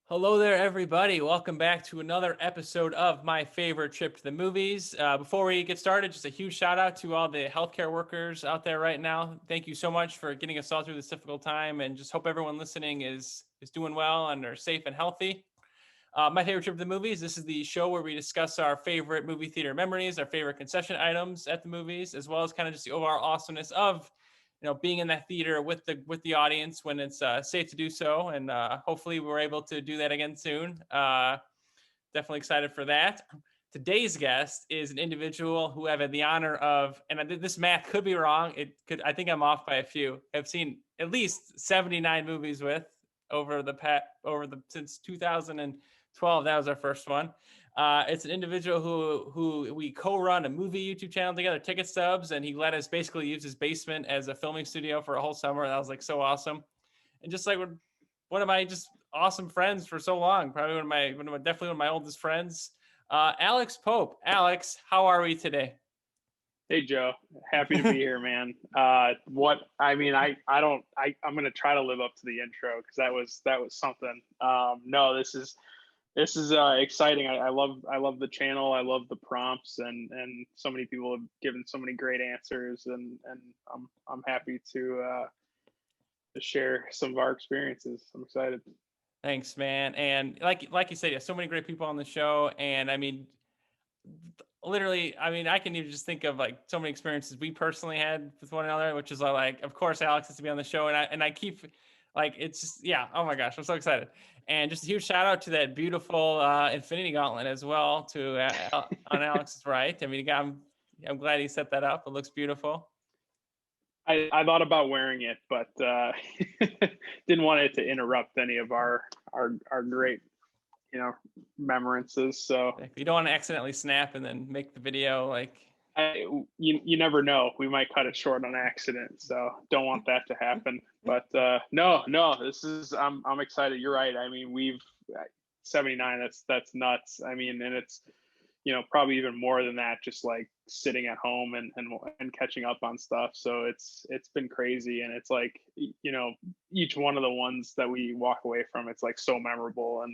Hello there, everybody. Welcome back to another episode of My Favorite Trip to the Movies. Before we get started, just a huge shout out to all the healthcare workers out there right now. Thank you so much for getting us all through this difficult time, and just hope everyone listening is doing well and are safe and healthy. My favorite trip to the movies. This is the show where we discuss our favorite movie theater memories, our favorite concession items at the movies, as well as kind of just the overall awesomeness of being in that theater with the audience when it's safe to do so, and hopefully we're able to do that again soon. Definitely excited for that. Today's guest is an individual who I've had the honor of, and this math could be wrong. I think I'm off by a few. I've seen at least 79 movies with since 2012. That was our first one. It's an individual who we co-run a movie YouTube channel together, Ticket Stubs, and he let us basically use his basement as a filming studio for a whole summer. That was like so awesome, and just like one of my just awesome friends for so long. Probably definitely one of my oldest friends, Alex Pope. Alex, how are we today? Hey Joe, happy to be here, man. I'm gonna try to live up to the intro because that was something. No, this is exciting. I love the channel. I love the prompts, and so many people have given so many great answers, and I'm happy to share some of our experiences. I'm excited. Thanks, man. And like you said, yeah, so many great people on the show, and I mean, literally, I mean, I can even just think of like so many experiences we personally had with one another, which is like, of course, Alex has to be on the show, and I keep like it's just yeah, oh my gosh, I'm so excited, and just a huge shout out to that beautiful Infinity Gauntlet as well to on Alex's right. I mean, I'm glad he set that up. It looks beautiful. I thought about wearing it, but didn't want it to interrupt any of our great memorances. So You don't want to accidentally snap and then make the video like. you never know. We might cut it short on accident. So don't want that to happen. But no, this is I'm excited. You're right. I mean, we've 79. That's nuts. I mean, and it's probably even more than that. Just like sitting at home and catching up on stuff. So it's been crazy, and it's like each one of the ones that we walk away from, it's like so memorable,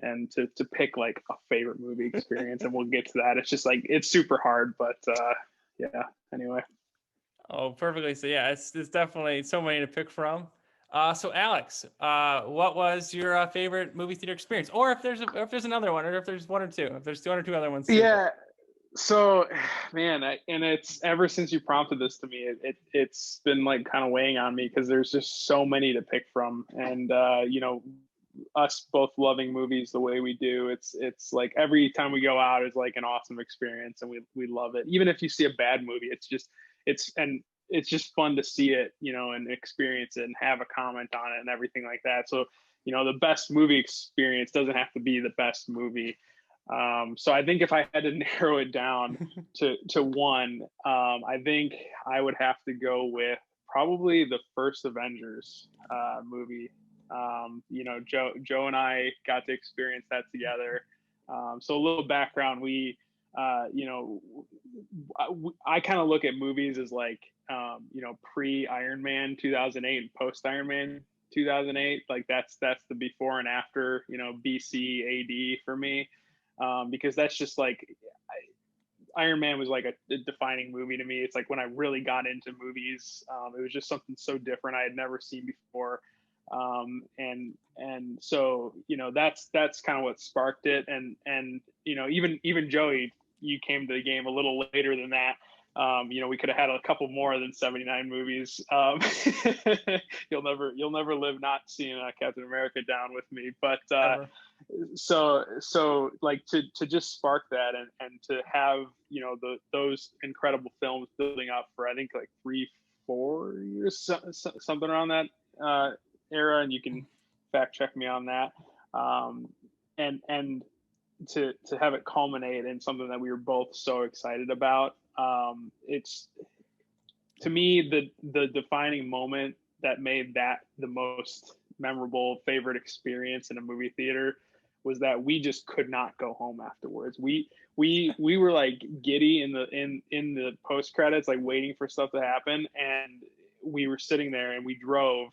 and to pick like a favorite movie experience, and we'll get to that. It's just like it's super hard, but yeah. Anyway, Oh, perfectly. So yeah, it's definitely so many to pick from. So Alex, what was your favorite movie theater experience? Or if there's another one, or if there's one or two, if there's one or two other ones too. yeah. So, man, and it's ever since you prompted this to me, it's been like kind of weighing on me because there's just so many to pick from, and us both loving movies the way we do, it's like every time we go out is like an awesome experience, and we love it. Even if you see a bad movie, it's just fun to see it, and experience it and have a comment on it and everything like that. So, the best movie experience doesn't have to be the best movie. So I think if I had to narrow it down to one, I think I would have to go with probably the first Avengers movie. Joe and I got to experience that together. So a little background: I kind of look at movies as like, pre Iron Man 2008 and post Iron Man 2008. Like that's the before and after, BC AD for me, because that's just like Iron Man was like a defining movie to me. It's like when I really got into movies, it was just something so different I had never seen before. And so that's kind of what sparked it. And even Joey, you came to the game a little later than that. We could have had a couple more than 79 movies. You'll never live not seeing Captain America down with me. But so like to just spark that, and to have those incredible films building up for I think like 3-4 years, something around that era, and you can fact check me on that. And to have it culminate in something that we were both so excited about. It's, to me, the defining moment that made that the most memorable favorite experience in a movie theater was that we just could not go home afterwards. We were like giddy in the post credits, like waiting for stuff to happen, and we were sitting there and we drove,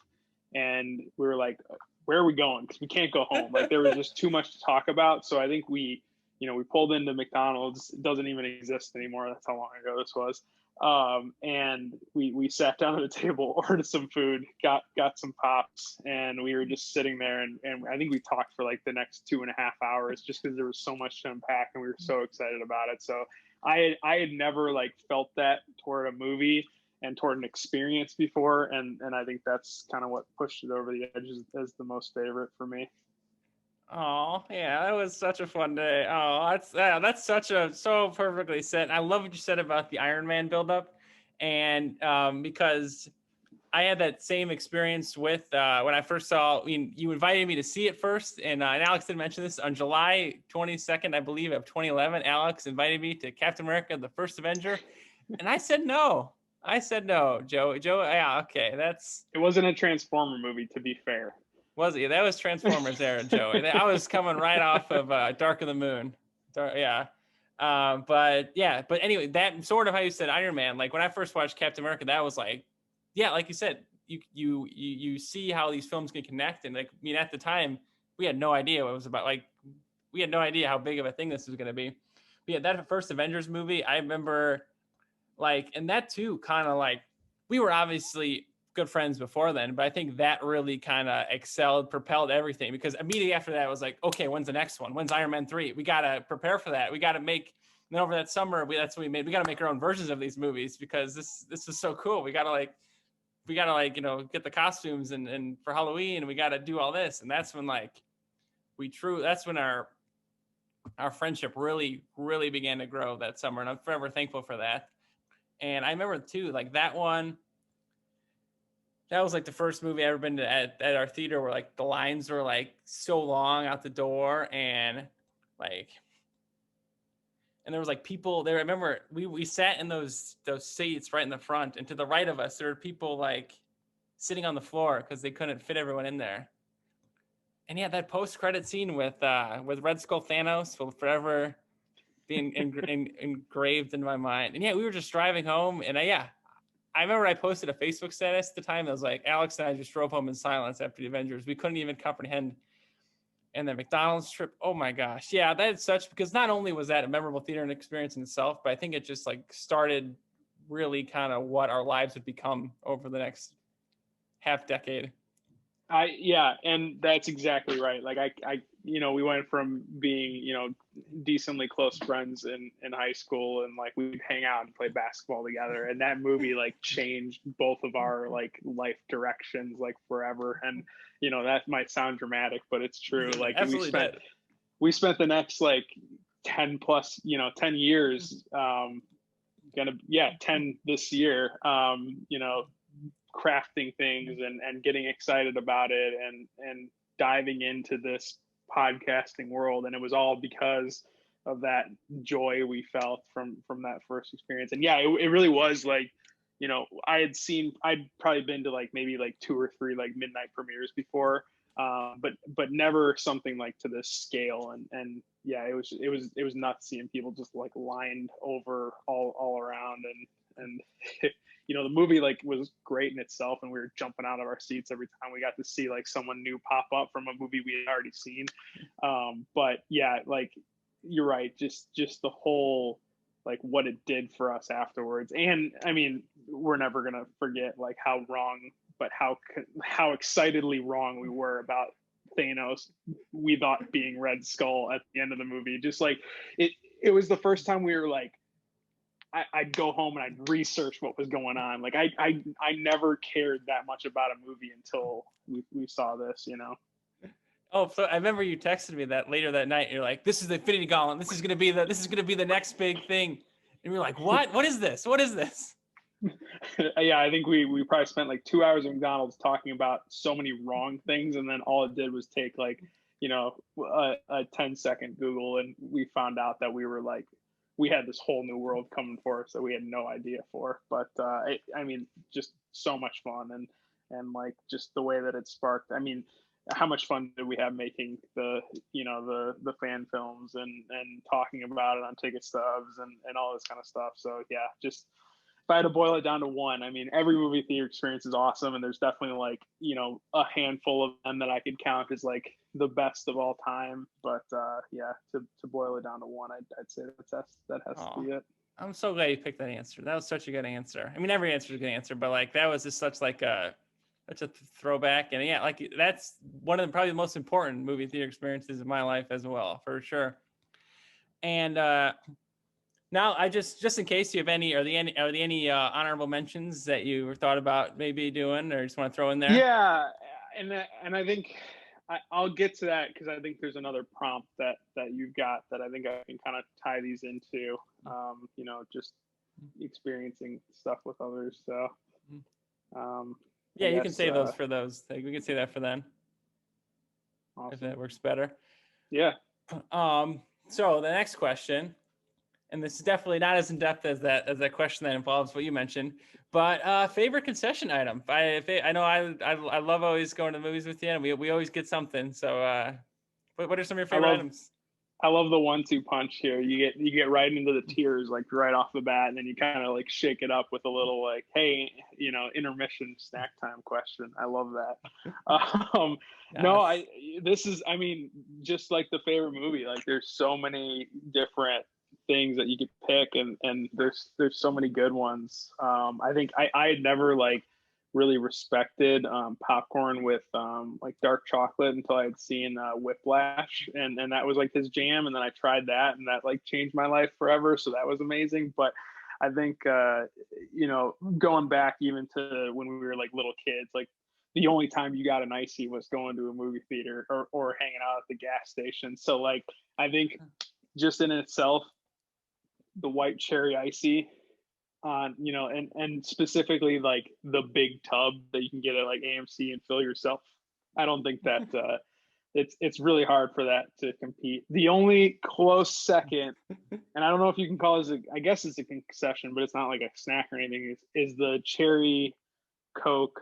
and we were like, where are we going? Because we can't go home. Like there was just too much to talk about. So I think we pulled into McDonald's. It doesn't even exist anymore. That's how long ago this was. And we sat down at a table, ordered some food, got some pops, and we were just sitting there. And I think we talked for like the next 2.5 hours just because there was so much to unpack and we were so excited about it. So I had never like felt that toward a movie and toward an experience before, and I think that's kind of what pushed it over the edge as the most favorite for me. Oh yeah, that was such a fun day. Oh, that's so perfectly said. I love what you said about the Iron Man buildup, and because I had that same experience with when I first saw. I mean, you invited me to see it first, and Alex did mention this on July 22nd, I believe, of 2011. Alex invited me to Captain America: The First Avenger, and I said no. I said no, Joe. Joe, yeah, okay, It wasn't a Transformer movie, to be fair. was it? That was Transformers era, Joey. I was coming right off of Dark of the Moon. Yeah. But anyway, that sort of how you said Iron Man. Like when I first watched Captain America, that was like, yeah, like you said, you see how these films can connect, and like I mean, at the time, we had no idea what it was about. Like we had no idea how big of a thing this was going to be. But yeah, that first Avengers movie, I remember, like, and that too, kind of like we were obviously good friends before then, but I think that really kind of propelled everything, because immediately after that it was like, okay, when's the next one? When's Iron Man 3? We got to prepare for that. We got to make, and then over that summer, that's what we made. We got to make our own versions of these movies because this is so cool. We got to get the costumes and for Halloween, and we got to do all this. And that's when that's when our friendship really, really began to grow that summer. And I'm forever thankful for that. And I remember too, like that was like the first movie I ever been to at our theater where like the lines were like so long out the door, and there was like people there. I remember we sat in those seats right in the front, and to the right of us there were people like sitting on the floor because they couldn't fit everyone in there. And yeah, that post-credit scene with Red Skull Thanos will forever be engraved in my mind. And yeah, we were just driving home, and I remember I posted a Facebook status at the time that was like, Alex and I just drove home in silence after the Avengers. We couldn't even comprehend. And the McDonald's trip, oh my gosh. Yeah, that's such, because not only was that a memorable theater and experience in itself, but I think it just like started really kind of what our lives would become over the next half decade. And that's exactly right. Like we went from being, decently close friends in high school, and like we'd hang out and play basketball together. And that movie like changed both of our like life directions like forever. And that might sound dramatic, but it's true. Like we spent the next like 10 plus, 10 years, 10 this year, crafting things and getting excited about it and diving into this podcasting world. And it was all because of that joy we felt from that first experience. And yeah, it really was like, I'd probably been to like maybe like 2 or 3 like midnight premieres before, but never something like to this scale. And yeah, it was nuts seeing people just like lined over all around. And the movie like was great in itself, and we were jumping out of our seats every time we got to see like someone new pop up from a movie we had already seen. But yeah, like you're right, just the whole like what it did for us afterwards. And I mean, we're never gonna forget like how wrong, but how excitedly wrong we were about Thanos, we thought, being Red Skull at the end of the movie. Just like it was the first time we were like, I'd go home and I'd research what was going on. Like I never cared that much about a movie until we saw this, Oh, so I remember you texted me that later that night. You're like, "This is the Infinity Gauntlet. This is gonna be the next big thing." And we're like, "What? What is this? What is this?" Yeah, I think we probably spent like 2 hours at McDonald's talking about so many wrong things, and then all it did was take like a 10-second Google, and we found out that we had this whole new world coming for us that we had no idea for. But I mean, just so much fun, and like just the way that it sparked. I mean, how much fun did we have making the fan films and talking about it on ticket stubs and all this kind of stuff. So yeah, just if I had to boil it down to one, I mean, every movie theater experience is awesome, and there's definitely like a handful of them that I could count as like the best of all time. But yeah, to boil it down to one, I'd say that has to be it. I'm so glad you picked that answer. That was such a good answer. I mean, every answer is a good answer, but like that was just such a throwback. And yeah, like that's one of the probably the most important movie theater experiences in my life as well, for sure. And now I just in case you have any, are there any honorable mentions that you thought about maybe doing or just want to throw in there? Yeah, and I think I'll get to that because I think there's another prompt that you've got that I think I can kind of tie these into. Just experiencing stuff with others. So, yeah, you can save those for those. Like, we can say that for then. Awesome. If that works better. Yeah. So the next question, and this is definitely not as in depth as that question that involves what you mentioned, but favorite concession item. I know I love always going to the movies with you, and we always get something. So, what are some of your favorite items? I love the 1-2 punch here. You get right into the tears like right off the bat, and then you kind of like shake it up with a little like, hey, intermission snack time question. I love that. No, I mean, just like the favorite movie. Like, there's so many different things that you could pick, and there's so many good ones. I think I had never like really respected popcorn with like dark chocolate until I had seen Whiplash, and that was like his jam. And then I tried that, and that like changed my life forever. So that was amazing. But I think going back even to when we were like little kids, like the only time you got an icy was going to a movie theater or hanging out at the gas station. So like I think just in itself, the white cherry icy on and specifically like the big tub that you can get at like AMC and fill yourself. I don't think that it's really hard for that to compete. The only close second, and I don't know if you can call it, I guess it's a concession, but it's not like a snack or anything, is the cherry Coke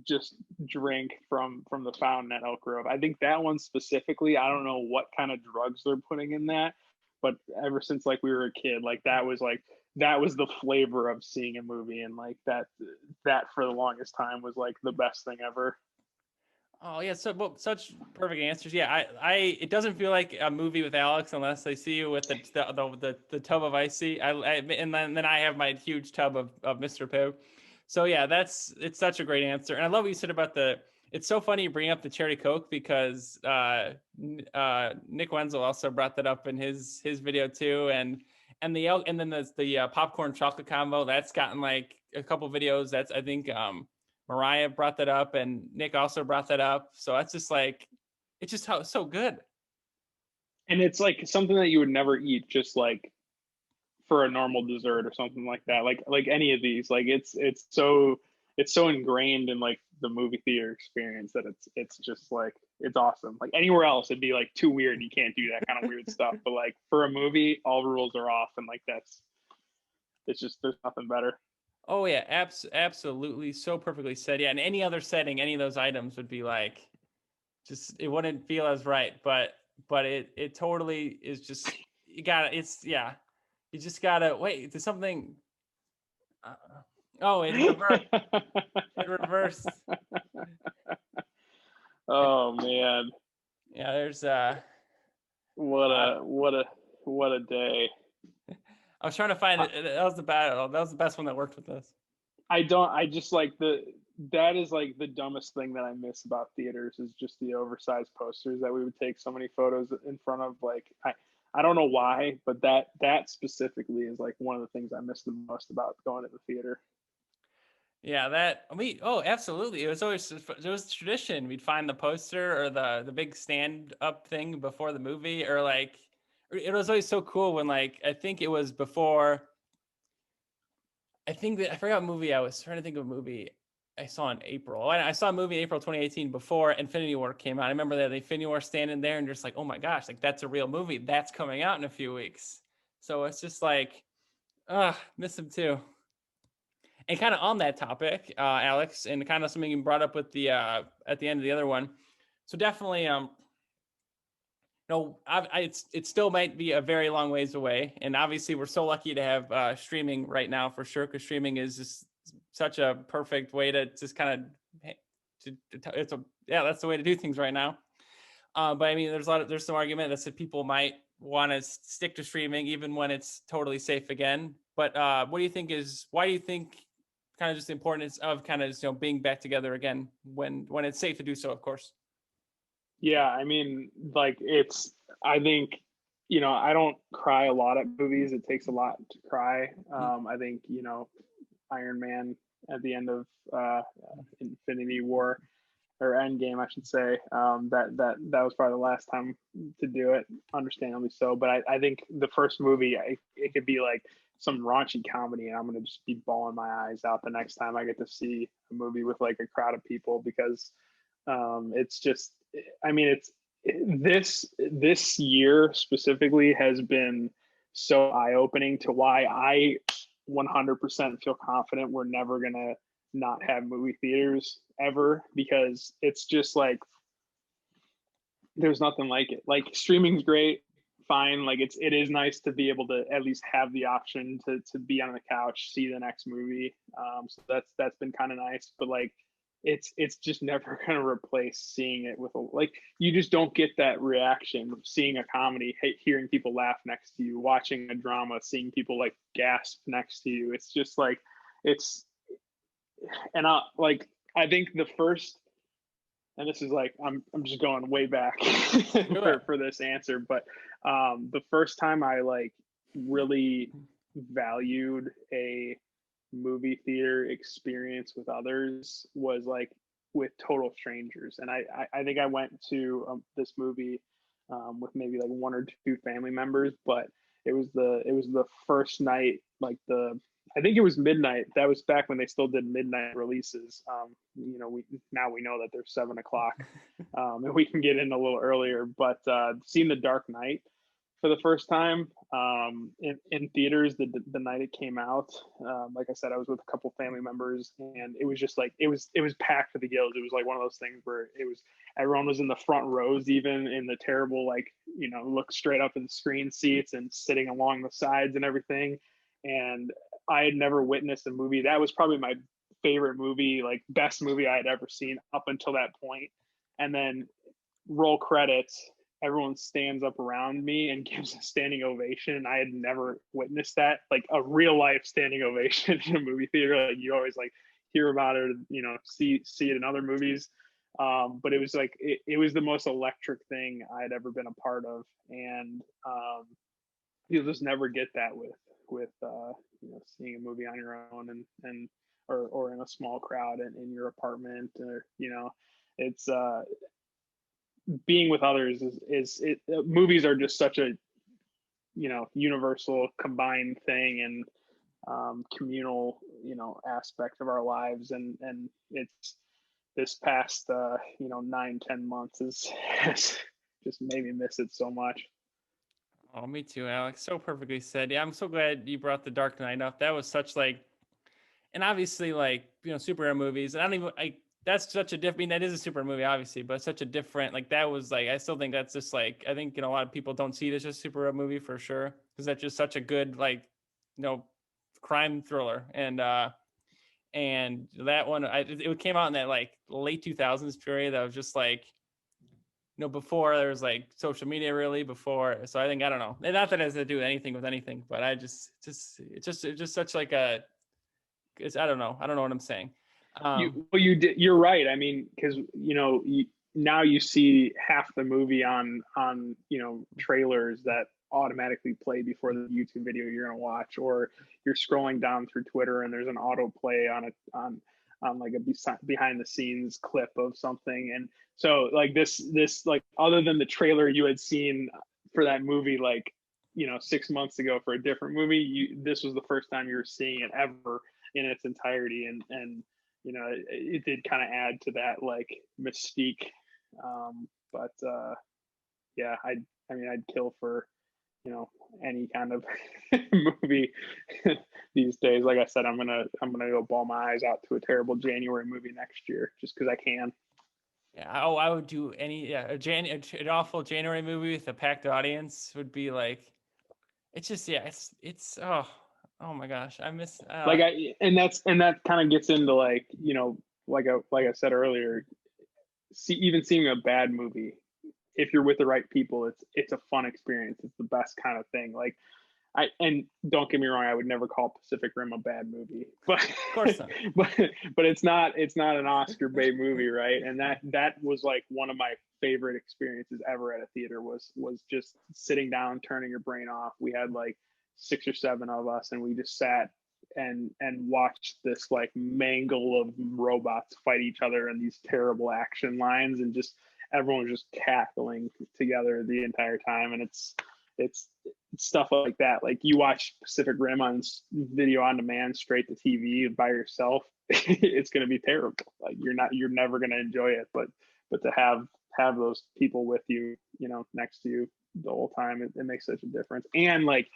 just drink from the fountain at Elk Grove. I think that one specifically, I don't know what kind of drugs they're putting in that, but ever since like we were a kid, like that was the flavor of seeing a movie, and like that for the longest time was like the best thing ever. Oh yeah, such perfect answers. Yeah, it doesn't feel like a movie with Alex unless I see you with the tub of icy. And then I have my huge tub of Mr. Pooh. So yeah, it's such a great answer, and I love what you said about it's so funny you bring up the cherry Coke because Nick Wenzel also brought that up in his video too, and then the popcorn chocolate combo that's gotten like a couple videos. That's I think Mariah brought that up, and Nick also brought that up. So that's just like it's just so good, and it's like something that you would never eat just like for a normal dessert or something like that. Like any of these, like it's so ingrained in like the movie theater experience that it's just like it's awesome. Like anywhere else it'd be like too weird, you can't do that kind of weird stuff, but like for a movie all rules are off, and like it's just there's nothing better. Oh yeah, absolutely, so perfectly said. Yeah, in any other setting any of those items would be like just it wouldn't feel as right, but it totally is just you just gotta wait. There's something. It reversed. It reversed. Oh man. Yeah, there's what a day. I was trying to find it. That was the best one that worked with this. I just like that is like the dumbest thing that I miss about theaters is just the oversized posters that we would take so many photos in front of. Like I don't know why, but that specifically is like one of the things I miss the most about going to the theater. Yeah, absolutely. It was tradition. We'd find the poster or the big stand up thing before the movie, or like it was always so cool when like I think it was before. I forgot what movie I was trying to think of a movie I saw in April. I saw a movie in April 2018 before Infinity War came out. I remember that the Infinity War standing there and just like, oh my gosh, like that's a real movie. That's coming out in a few weeks. So it's just like, miss him too. And kind of on that topic, Alex, and kind of something you brought up with the at the end of the other one. So definitely, No, it still might be a very long ways away, and obviously we're so lucky to have streaming right now for sure, because streaming is just such a perfect way to just kind of that's the way to do things right now. But I mean, there's some argument that said people might want to stick to streaming even when it's totally safe again. But why do you think kind of just the importance of kind of being back together again when it's safe to do so, of course. Yeah, I mean, like I think, I don't cry a lot at movies. It takes a lot to cry. I think, Iron Man at the end of Infinity War or Endgame, I should say, that was probably the last time to do it, understandably so. But I think the first movie, it could be like some raunchy comedy, and I'm gonna just be bawling my eyes out the next time I get to see a movie with like a crowd of people, because it's just, I mean, this year specifically has been so eye opening to why I 100% feel confident we're never gonna not have movie theaters ever, because it's just like there's nothing like it. Like streaming's great, fine. Like it is nice to be able to at least have the option to be on the couch, see the next movie. So that's been kind of nice, but like it's just never going to replace seeing it with like you just don't get that reaction of seeing a comedy, hearing people laugh next to you, watching a drama, seeing people like gasp next to you. It's just like it's and I think the first, and this is like I'm just going way back for this answer, but the first time I like really valued a movie theater experience with others was like with total strangers. And I think I went to this movie with maybe like one or two family members, but it was the first night, like I think it was midnight. That was back when they still did midnight releases. We know that they're 7 o'clock, and we can get in a little earlier. But seeing The Dark Knight for the first time in theaters the night it came out. Like I said, I was with a couple family members, and it was just like it was packed to the gills. It was like one of those things where everyone was in the front rows, even in the terrible look straight up in the screen seats and sitting along the sides and everything. And I had never witnessed a movie that was probably my favorite movie, like best movie I had ever seen up until that point. And then roll credits, everyone stands up around me and gives a standing ovation. I had never witnessed that, like a real life standing ovation in a movie theater. Like you always like hear about it, see it in other movies. But it was like it was the most electric thing I had ever been a part of, and you'll just never get that with seeing a movie on your own and or in a small crowd in your apartment, or it's being with others movies are just such a universal combined thing, and communal aspect of our lives, and it's this past 9-10 months has just made me miss it so much. Oh, me too, Alex. So perfectly said. Yeah, I'm so glad you brought The Dark Knight up. That was such like, and obviously like superhero movies. And I don't even that's such a different. I mean, that is a superhero movie, obviously, but such a different. Like that was like I still think that's just like I think a lot of people don't see it as just a superhero movie for sure, because that's just such a good like crime thriller. And that one it came out in that like late 2000s period that was just like before there was like social media really before. So I think, I don't know. And not that it has to do anything with anything, but it's just such like I don't know. I don't know what I'm saying. You're right. I mean, because now you see half the movie on trailers that automatically play before the YouTube video you're gonna watch, or you're scrolling down through Twitter and there's an autoplay on like a behind the scenes clip of something. And so like this like, other than the trailer you had seen for that movie like 6 months ago for a different movie, this was the first time you were seeing it ever in its entirety, and it did kind of add to that like mystique. But yeah, I mean I'd kill for any kind of movie these days. Like I said, I'm gonna go bawl my eyes out to a terrible January movie next year just because I can. Yeah, oh, I would do any, yeah, an awful January movie with a packed audience would be like, it's just, yeah, oh my gosh, I miss, Like and that kind of gets into like, like I said earlier, even seeing a bad movie, if you're with the right people, it's a fun experience. It's the best kind of thing. Like and don't get me wrong, I would never call Pacific Rim a bad movie, but of course not. but but it's not an Oscar bait movie, right? And that was like one of my favorite experiences ever at a theater was just sitting down, turning your brain off. We had like 6 or 7 of us, and we just sat and watched this like mangle of robots fight each other in these terrible action lines, and just everyone was just cackling together the entire time. And it's stuff like that. Like you watch Pacific Rim on video on demand straight to TV by yourself, it's going to be terrible. Like you're never going to enjoy it. But to have those people with you, next to you the whole time, it makes such a difference. And like,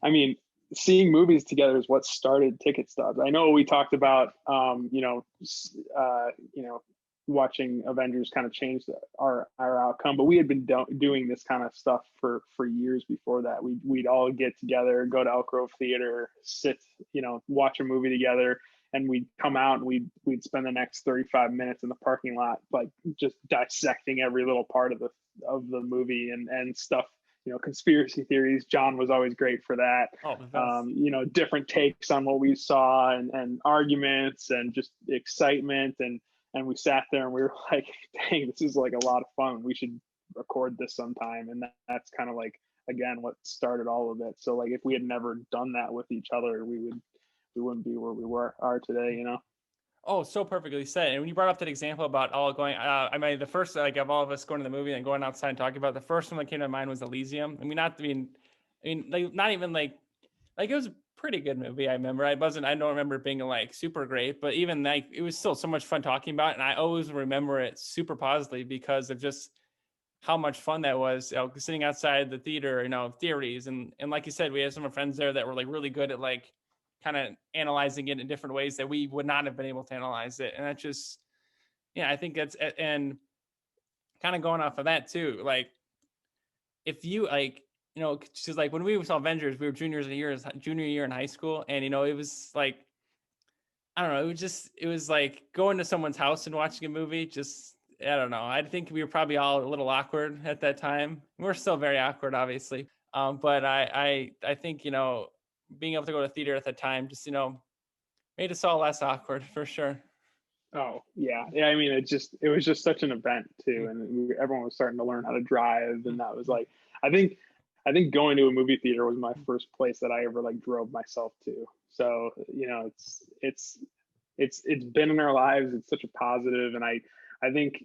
I mean, seeing movies together is what started ticket stubs. I know we talked about, watching Avengers kind of changed our outcome, but we had been doing this kind of stuff for years before that. We'd all get together, go to Elk Grove Theater, sit, watch a movie together, and we'd come out and we'd spend the next 35 minutes in the parking lot, like just dissecting every little part of the movie and stuff. Conspiracy theories. John was always great for that. Oh, the best. Different takes on what we saw, and arguments, and just excitement. And we sat there and we were like, dang, this is like a lot of fun. We should record this sometime. And that's kind of like, again, what started all of it. So like, if we had never done that with each other, we wouldn't be where we are today. Oh, so perfectly said. And when you brought up that example about all going, I mean, the first, like, of all of us going to the movie and going outside and talking about, the first one that came to mind was Elysium. Like, not even like it was a pretty good movie. I remember I don't remember it being like super great, but even like it was still so much fun talking about it. And I always remember it super positively because of just how much fun that was, sitting outside the theater, theories. And like you said, we had some friends there that were like really good at like kind of analyzing it in different ways that we would not have been able to analyze it. And that's just, yeah, I think and kind of going off of that too, like if you like, because like when we saw Avengers, we were junior year in high school. And, it was like, I don't know, it was like going to someone's house and watching a movie. Just, I don't know. I think we were probably all a little awkward at that time. We're still very awkward, obviously. But I think, being able to go to theater at that time, just, made us all less awkward for sure. Oh yeah. I mean, it was just such an event too, and everyone was starting to learn how to drive, and that was like, I think going to a movie theater was my first place that I ever like drove myself to. So it's been in our lives. It's such a positive, and I think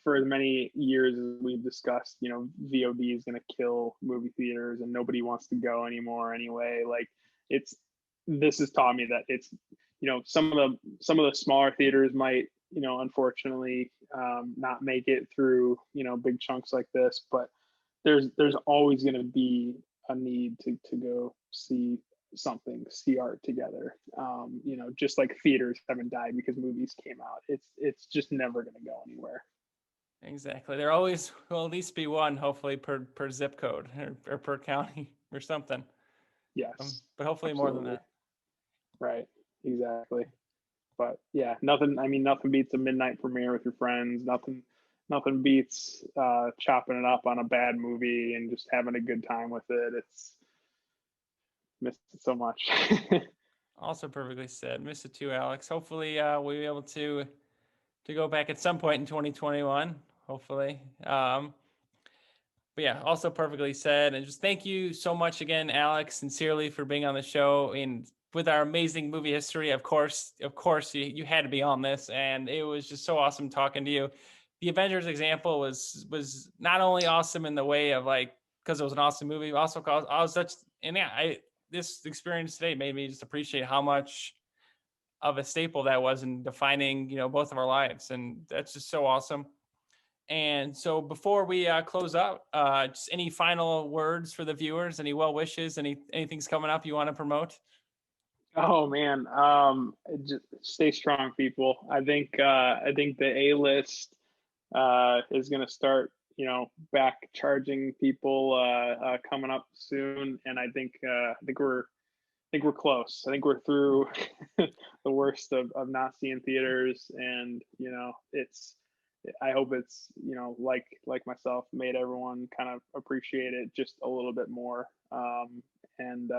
for as many years as we've discussed, VOD is going to kill movie theaters, and nobody wants to go anymore anyway. Like this has taught me that it's some of the smaller theaters might unfortunately not make it through big chunks like this, but there's always going to be a need to go see art together. Just like theaters haven't died because movies came out, it's just never going to go anywhere. Exactly. There always will at least be one, hopefully per zip code or per county or something. Yes, But hopefully absolutely. more than that. Right, exactly. But yeah, nothing beats a midnight premiere with your friends. Nothing beats chopping it up on a bad movie and just having a good time with it. It's missed it so much. Also perfectly said. Miss it too, Alex. Hopefully we'll be able to go back at some point in 2021. Hopefully. But yeah, also perfectly said. And just thank you so much again, Alex, sincerely for being on the show. And with our amazing movie history, of course, you had to be on this, and it was just so awesome talking to you. The Avengers example was not only awesome in the way of like because it was an awesome movie, but also because I was such and yeah, this experience today made me just appreciate how much of a staple that was in defining both of our lives, and that's just so awesome. And so before we close out, just any final words for the viewers, any well wishes, anything's coming up you want to promote? Oh man, just stay strong, people. I think the A list is going to start, back charging people coming up soon, and I think we're close. I think we're through the worst of not seeing theaters, and it's. I hope it's like myself made everyone kind of appreciate it just a little bit more. And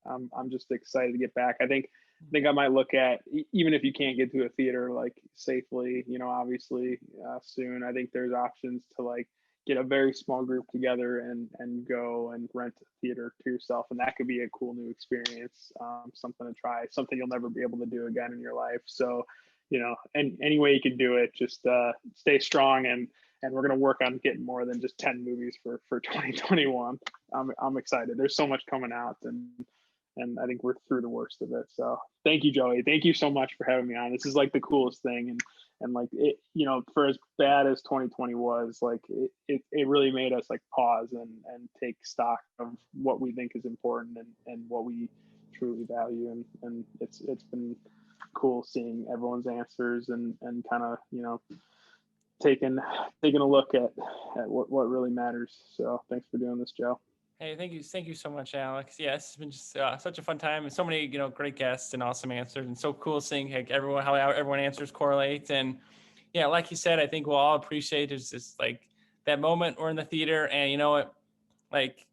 I'm just excited to get back. I think I might look at even if you can't get to a theater like safely, obviously soon. I think there's options to like get a very small group together and go and rent a theater to yourself, and that could be a cool new experience, something to try, something you'll never be able to do again in your life. So, and any way you can do it, just stay strong, and we're gonna work on getting more than just 10 movies for 2021. I'm excited. There's so much coming out, and I think we're through the worst of it. So thank you, Joey. Thank you so much for having me on. This is like the coolest thing, and like it, for as bad as 2020 was, like it really made us like pause and take stock of what we think is important and what we truly value, and it's been cool seeing everyone's answers and kind of taking a look at what really matters. So thanks for doing this, Joe. Hey, thank you so much, Alex. Yes, it's been just such a fun time, and so many great guests and awesome answers, and so cool seeing like how everyone answers correlate. And yeah, like you said, I think we'll all appreciate is just like that moment we're in the theater, and you know what, like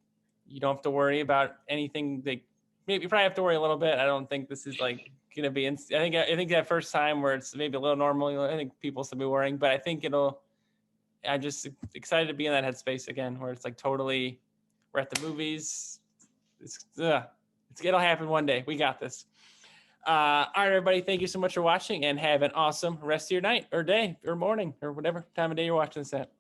you don't have to worry about anything. Like maybe you probably have to worry a little bit. I don't think this is like gonna be. I think that first time where it's maybe a little normal, I think people still be worrying, but I think it'll. I'm just excited to be in that headspace again, where it's like totally. We're at the movies. It'll happen one day. We got this. All right, everybody. Thank you so much for watching, and have an awesome rest of your night or day or morning or whatever time of day you're watching this at.